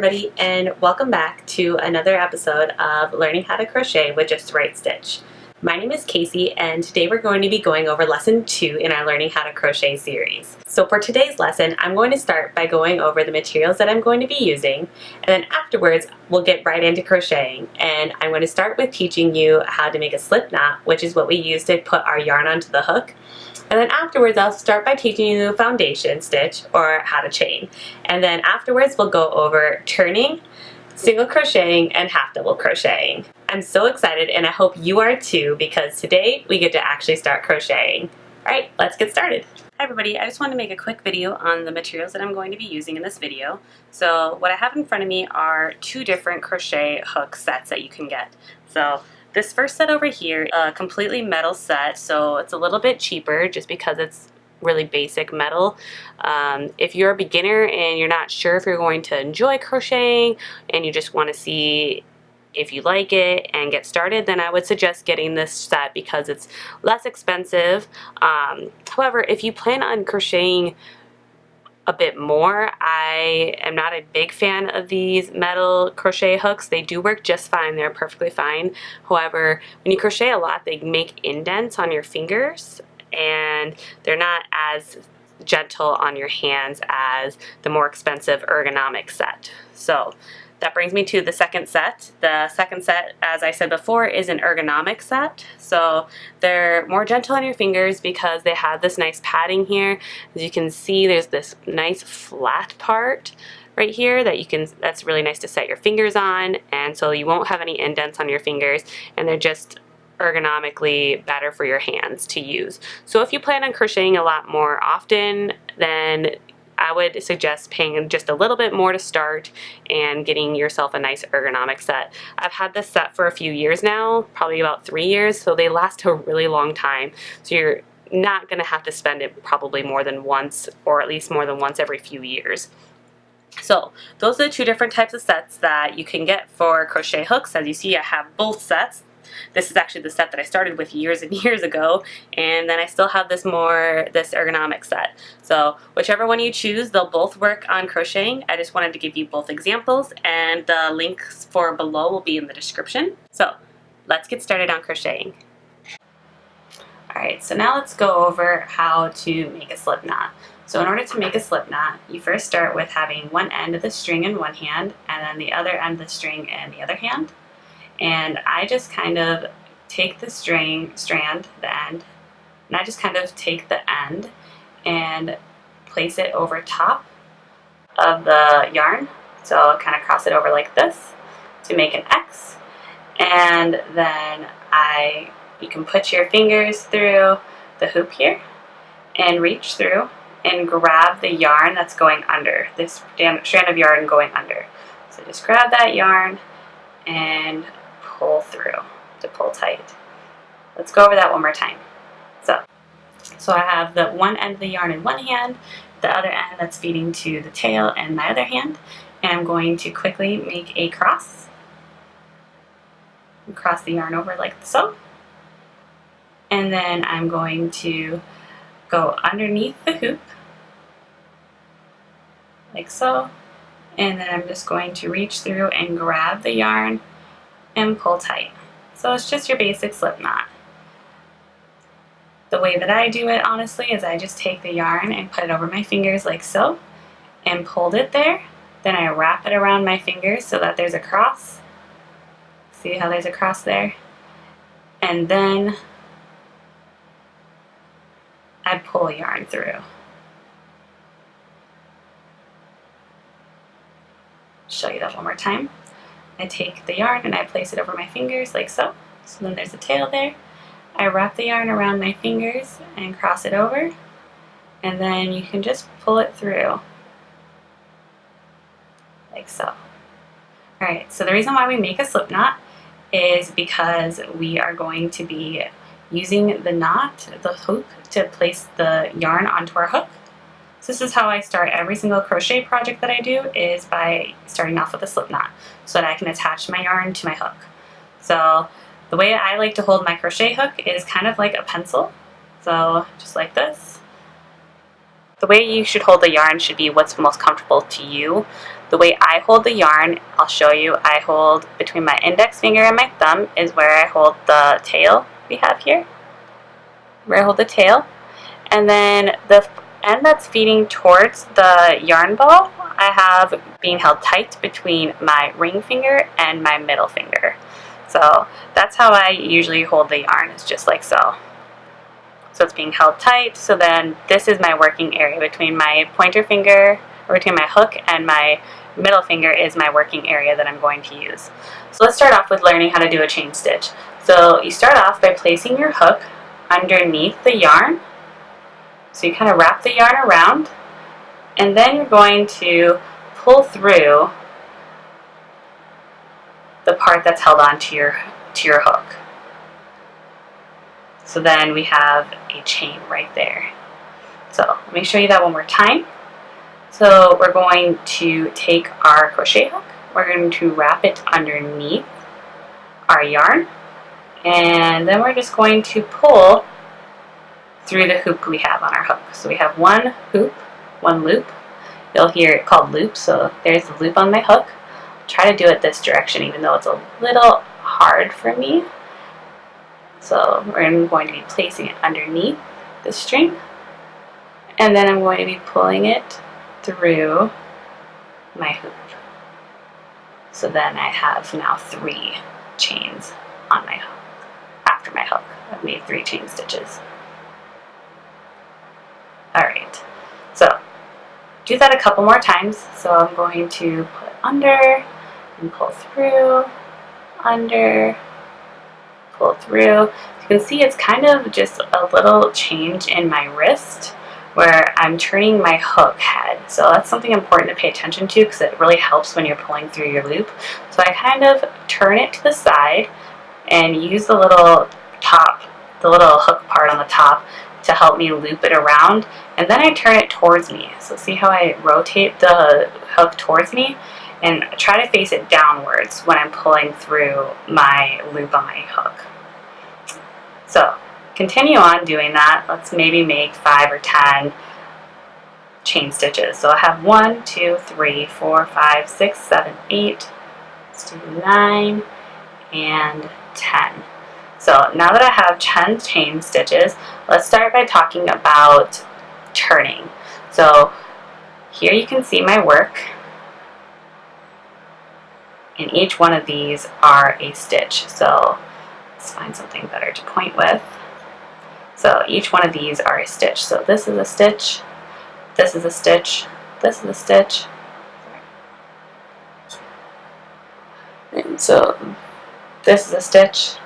everybody, and welcome back to another episode of Learning How to Crochet with Just the Right Stitch. My name is Casey, and today we're going to be going over lesson 2 in our Learning How to Crochet series. So for today's lesson, I'm going to start by going over the materials that I'm going to be using, and then afterwards we'll get right into crocheting. And I'm going to start with teaching you how to make a slip knot, which is what we use to put our yarn onto the hook. And then afterwards, I'll start by teaching you the foundation stitch, or how to chain. And then afterwards, we'll go over turning, single crocheting, and half double crocheting. I'm so excited, and I hope you are too, because today we get to actually start crocheting. All right, let's get started. Hi everybody, I just wanted to make a quick video on the materials that I'm going to be using in this video. So what I have in front of me are 2 different crochet hook sets that you can get. So this first set over here, a completely metal set, so it's a little bit cheaper just because it's really basic metal. If you're a beginner and you're not sure if you're going to enjoy crocheting and you just want to see if you like it and get started, then I would suggest getting this set because it's less expensive. However, if you plan on crocheting a bit more, I am not a big fan of these metal crochet hooks. They do work just fine, they're perfectly fine. However, when you crochet a lot, they make indents on your fingers and they're not as gentle on your hands as the more expensive ergonomic set. So that brings me to the second set. The second set, as I said before, is an ergonomic set. So they're more gentle on your fingers because they have this nice padding here. As you can see, there's this nice flat part right here that's really nice to set your fingers on, and so you won't have any indents on your fingers, and they're just ergonomically better for your hands to use. So if you plan on crocheting a lot more often, then I would suggest paying just a little bit more to start and getting yourself a nice ergonomic set. I've had this set for a few years now, probably about 3 years, so they last a really long time. So you're not going to have to spend it probably more than once, or at least more than once every few years. So those are the 2 different types of sets that you can get for crochet hooks. As you see, I have both sets. This is actually the set that I started with years and years ago, and then I still have this ergonomic set. So whichever one you choose, they'll both work on crocheting. I just wanted to give you both examples, and the links for below will be in the description. So let's get started on crocheting. Alright, so now let's go over how to make a slip knot. So in order to make a slip knot, you first start with having one end of the string in one hand and then the other end of the string in the other hand. And I just kind of take the strand, the end, and I just kind of take the end and place it over top of the yarn. So I'll kind of cross it over like this to make an X. And then you can put your fingers through the hoop here and reach through and grab the yarn that's going under, this strand of yarn going under. So just grab that yarn and pull through to pull tight. Let's go over that one more time. So I have the one end of the yarn in one hand, the other end that's feeding to the tail in my other hand, and I'm going to quickly make a cross. Cross the yarn over like so. And then I'm going to go underneath the hoop, like so. And then I'm just going to reach through and grab the yarn and pull tight. So it's just your basic slip knot. The way that I do it, honestly, is I just take the yarn and put it over my fingers like so and pulled it there. Then I wrap it around my fingers so that there's a cross. See how there's a cross there? And then I pull yarn through. Show you that one more time. I take the yarn and I place it over my fingers like so. So then there's a tail there. I wrap the yarn around my fingers and cross it over. And then you can just pull it through like so. Alright, so the reason why we make a slip knot is because we are going to be using the knot, the hook, to place the yarn onto our hook. So this is how I start every single crochet project that I do, is by starting off with a slip knot so that I can attach my yarn to my hook. So the way I like to hold my crochet hook is kind of like a pencil. So just like this. the way you should hold the yarn should be what's most comfortable to you. The way I hold the yarn, I'll show you. I hold between my index finger and my thumb is where I hold the tail we have here. Where I hold the tail. And then the end that's feeding towards the yarn ball, I have being held tight between my ring finger and my middle finger. So that's how I usually hold the yarn, is just like so. So it's being held tight, so then this is my working area between my pointer finger, or between my hook and my middle finger is my working area that I'm going to use. So let's start off with learning how to do a chain stitch. So you start off by placing your hook underneath the yarn. So you kind of wrap the yarn around, and then you're going to pull through the part that's held on to your hook. So then we have a chain right there. So let me show you that one more time. So we're going to take our crochet hook, we're going to wrap it underneath our yarn, and then we're just going to pull through the hoop we have on our hook. So we have one hoop, one loop. You'll hear it called loop, so there's the loop on my hook. I'll try to do it this direction even though it's a little hard for me. So I'm going to be placing it underneath the string, and then I'm going to be pulling it through my hoop. So then I have now 3 chains on my hook. After my hook, I've made 3 chain stitches. Alright, so do that a couple more times. So I'm going to put under and pull through, under, pull through. You can see it's kind of just a little change in my wrist where I'm turning my hook head. So that's something important to pay attention to because it really helps when you're pulling through your loop. So I kind of turn it to the side and use the little top, the little hook part on the top to help me loop it around, and then I turn it towards me. So see how I rotate the hook towards me and try to face it downwards when I'm pulling through my loop on my hook. So continue on doing that. Let's maybe make 5 or 10 chain stitches. So I have 1, 2, 3, 4, 5, 6, 7, 8, let's do 9 and 10. So now that I have 10 chain stitches, let's start by talking about turning. So here you can see my work, and each one of these are a stitch. So let's find something better to point with. So each one of these are a stitch. So this is a stitch, this is a stitch, this is a stitch. And so this is a stitch,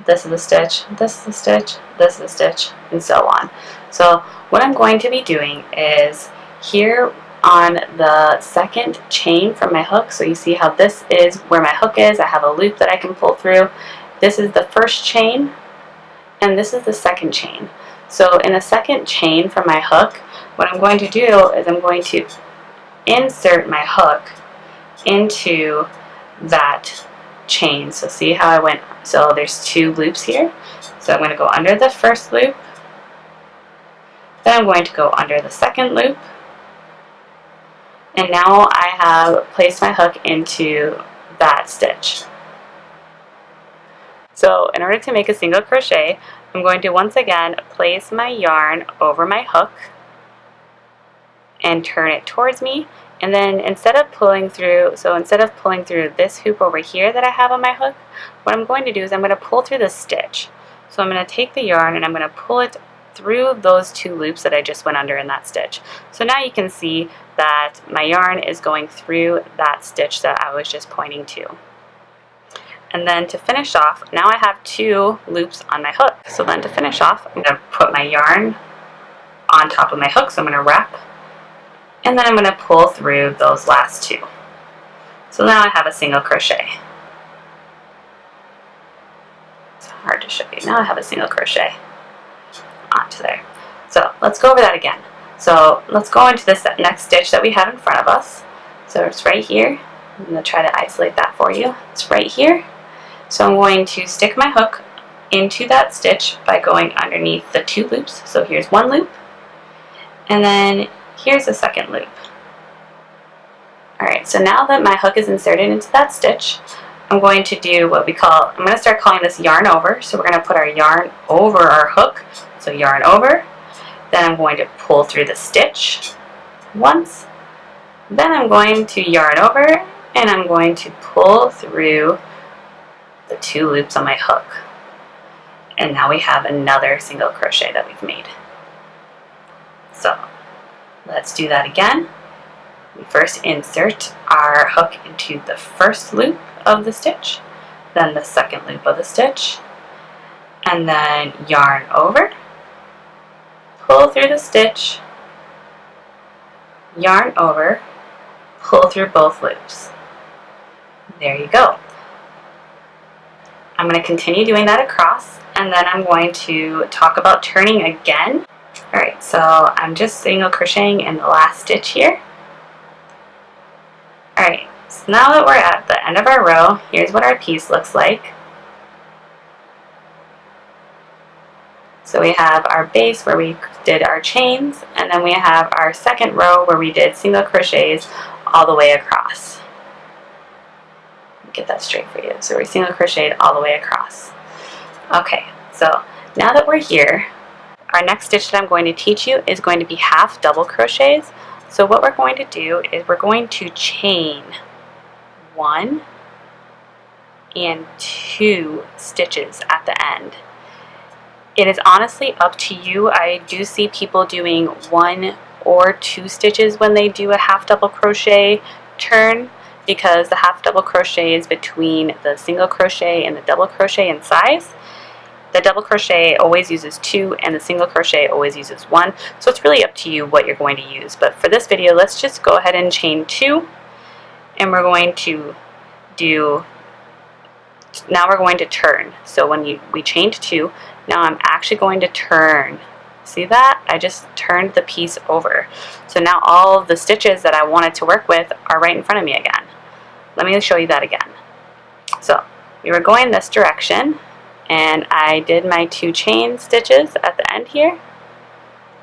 this is a stitch, this is a stitch, this is a stitch, and so on. So what I'm going to be doing is here on the second chain from my hook, so you see how this is where my hook is, I have a loop that I can pull through. This is the first chain, and this is the second chain. So in the second chain from my hook, what I'm going to do is I'm going to insert my hook into that chain. So see how I went, so there's 2 loops here. So I'm going to go under the first loop, then I'm going to go under the second loop, and now I have placed my hook into that stitch. So in order to make a single crochet, I'm going to once again place my yarn over my hook and turn it towards me. And then instead of pulling through this hoop over here that I have on my hook, what I'm going to do is I'm going to pull through the stitch. So I'm going to take the yarn and I'm going to pull it through those 2 loops that I just went under in that stitch. So now you can see that my yarn is going through that stitch that I was just pointing to. And then to finish off, now I have 2 loops on my hook. So then to finish off, I'm going to put my yarn on top of my hook, so I'm going to wrap, and then I'm going to pull through those last 2. So now I have a single crochet. It's hard to show you. Now I have a single crochet onto there. So let's go over that again. So let's go into this next stitch that we have in front of us. So it's right here. I'm going to try to isolate that for you. It's right here. So I'm going to stick my hook into that stitch by going underneath the 2 loops. So here's 1 loop, And then here's the second loop. Alright, so now that my hook is inserted into that stitch, I'm going to do what I'm going to start calling this yarn over. So we're going to put our yarn over our hook. So yarn over. Then I'm going to pull through the stitch once. Then I'm going to yarn over and I'm going to pull through the 2 loops on my hook. And now we have another single crochet that we've made. So let's do that again. We first insert our hook into the first loop of the stitch, then the second loop of the stitch, and then yarn over, pull through the stitch, yarn over, pull through both loops. There you go. I'm going to continue doing that across, and then I'm going to talk about turning again. Alright, so I'm just single crocheting in the last stitch here. Alright, so now that we're at the end of our row, here's what our piece looks like. So we have our base where we did our chains, and then we have our second row where we did single crochets all the way across. Get that straight for you. So we single crocheted all the way across. Okay, so now that we're here, our next stitch that I'm going to teach you is going to be half double crochets. So what we're going to do is we're going to chain 1 and 2 stitches at the end. It is honestly up to you. I do see people doing 1 or 2 stitches when they do a half double crochet turn, because the half double crochet is between the single crochet and the double crochet in size. The double crochet always uses 2 and the single crochet always uses 1, so it's really up to you what you're going to use. But for this video, let's just go ahead and chain 2, and we're going to now we're going to turn. So when we chained 2, now I'm actually going to turn. See that? I just turned the piece over. So now all of the stitches that I wanted to work with are right in front of me again. Let me show you that again. So we were going this direction, and I did my 2 chain stitches at the end here.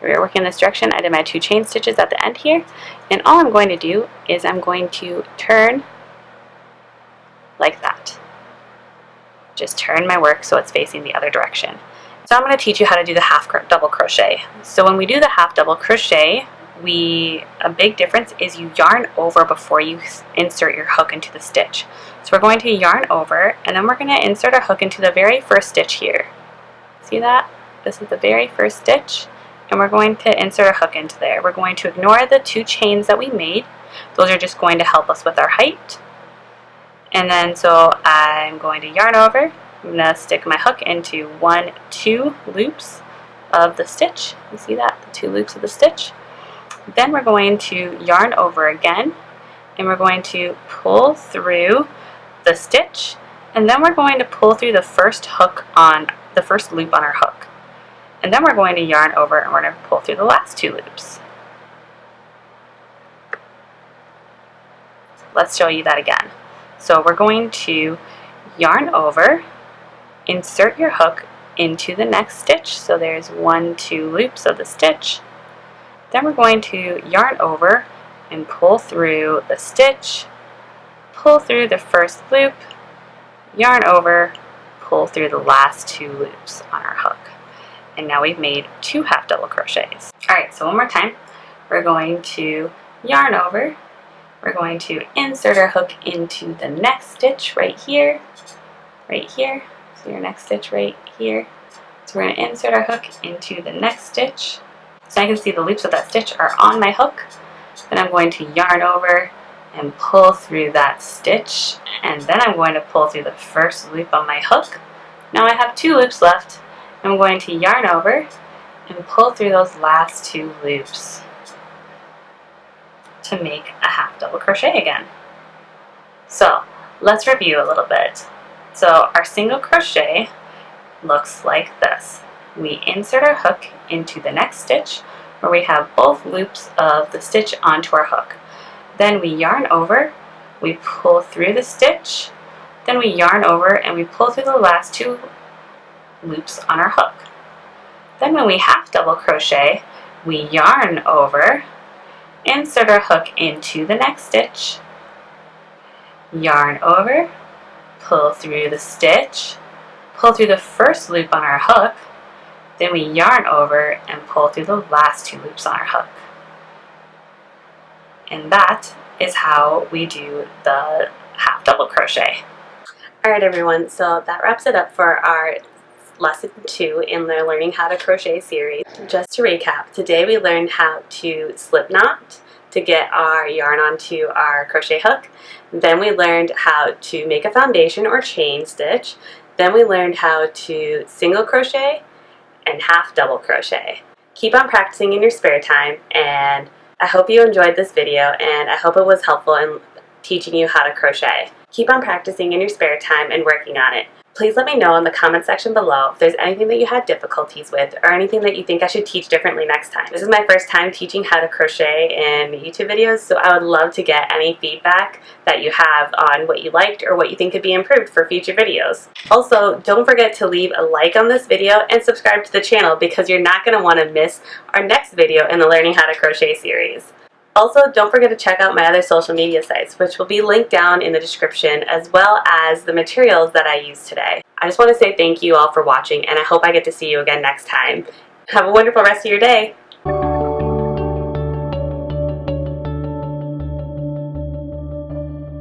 We were working in this direction. I did my 2 chain stitches at the end here, and all I'm going to do is I'm going to turn like that. Just turn my work so it's facing the other direction. So I'm going to teach you how to do the half double crochet. So when we do the half double crochet, a big difference is you yarn over before you insert your hook into the stitch. So we're going to yarn over, and then we're going to insert our hook into the very first stitch here. See that? This is the very first stitch, and we're going to insert a hook into there. We're going to ignore the 2 chains that we made. Those are just going to help us with our height. And then so I'm going to yarn over. I'm going to stick my hook into 1, 2 loops of the stitch. You see that? The 2 loops of the stitch. Then we're going to yarn over again, and we're going to pull through the stitch, and then we're going to pull through the first loop on our hook. And then we're going to yarn over, and we're going to pull through the last 2 loops. Let's show you that again. So we're going to yarn over, insert your hook into the next stitch. So there's 1, 2 loops of the stitch. Then we're going to yarn over and pull through the stitch, pull through the first loop, yarn over, pull through the last 2 loops on our hook. And now we've made 2 half double crochets. Alright, so one more time. We're going to yarn over, we're going to insert our hook into the next stitch right here, so your next stitch right here. So we're going to insert our hook into the next stitch. So I can see the loops of that stitch are on my hook. Then I'm going to yarn over and pull through that stitch, and then I'm going to pull through the first loop on my hook. Now I have 2 loops left. I'm going to yarn over and pull through those last 2 loops to make a half double crochet again. So let's review a little bit. So our single crochet looks like this. We insert our hook into the next stitch where we have both loops of the stitch onto our hook. Then we yarn over, we pull through the stitch, then we yarn over and we pull through the last 2 loops on our hook. Then when we half double crochet, We yarn over, insert our hook into the next stitch, yarn over, pull through the stitch, pull through the first loop on our hook, then we yarn over and pull through the last 2 loops on our hook. And that is how we do the half double crochet. Alright everyone, so that wraps it up for our lesson 2 in the Learning How to Crochet series. Just to recap, today we learned how to slip knot to get our yarn onto our crochet hook. Then we learned how to make a foundation or chain stitch. Then we learned how to single crochet and half double crochet. Keep on practicing in your spare time, and I hope you enjoyed this video, and I hope it was helpful in teaching you how to crochet. Keep on practicing in your spare time and working on it. Please let me know in the comment section below if there's anything that you had difficulties with or anything that you think I should teach differently next time. This is my first time teaching how to crochet in YouTube videos, so I would love to get any feedback that you have on what you liked or what you think could be improved for future videos. Also, don't forget to leave a like on this video and subscribe to the channel because you're not going to want to miss our next video in the Learning How to Crochet series. Also, don't forget to check out my other social media sites, which will be linked down in the description, as well as the materials that I used today. I just want to say thank you all for watching, and I hope I get to see you again next time. Have a wonderful rest of your day.